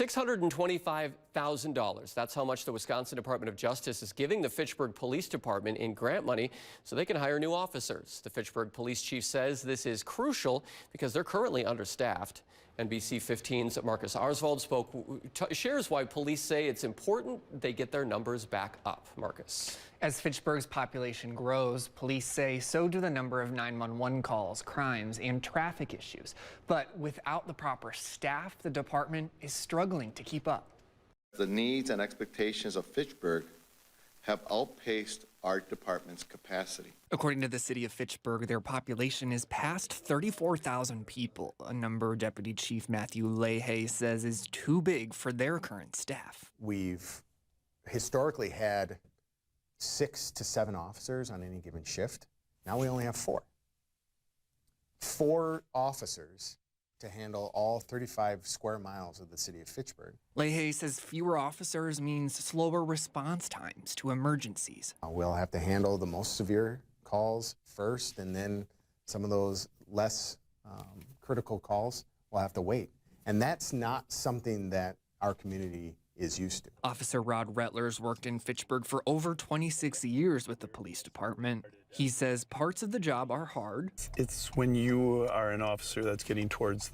$625,000. That's how much the Wisconsin Department of Justice is giving the Fitchburg Police Department in grant money so they can hire new officers. The Fitchburg police chief says this is crucial because they're currently understaffed. NBC 15's Marcus Arsvold shares why police say it's important they get their numbers back up. Marcus. As Fitchburg's population grows, police say so do the number of 911 calls, crimes, and traffic issues. But without the proper staff, the department is struggling to keep up. The needs and expectations of Fitchburg have outpaced our department's capacity. According to the city of Fitchburg, their population is past 34,000 people, a number Deputy Chief Matthew Leahy says is too big for their current staff. We've historically had 6 to 7 officers on any given shift. Now we only have 4. 4 officers to handle all 35 square miles of the city of Fitchburg. Leahy says fewer officers means slower response times to emergencies. We'll have to handle the most severe calls first, and then some of those less critical calls will have to wait. And that's not something that our community is used to. Officer Rod Rettlers worked in Fitchburg for over 26 years with the police department. He says parts of the job are hard. It's when you are an officer that's getting towards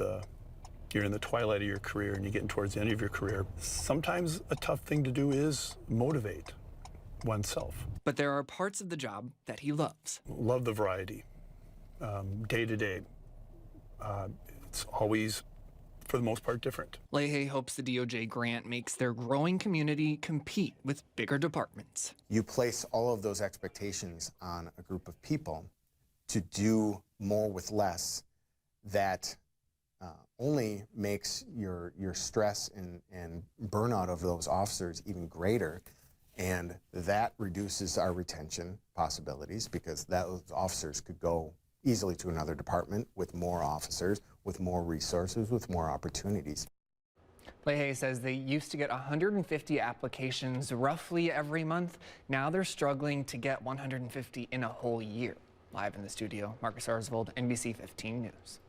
you're in the twilight of your career and you're getting towards the end of your career. Sometimes a tough thing to do is motivate oneself. But there are parts of the job that he loves. Love the variety, day to day. It's always, for the most part, different. Leahy hopes the DOJ grant makes their growing community compete with bigger departments. You place all of those expectations on a group of people to do more with less. That only makes your stress and burnout of those officers even greater, and that reduces our retention possibilities because those officers could go easily to another department with more officers, with more resources, with more opportunities. Leahy says they used to get 150 applications roughly every month. Now they're struggling to get 150 in a whole year. Live in the studio, Marcus Arsvold, NBC 15 News.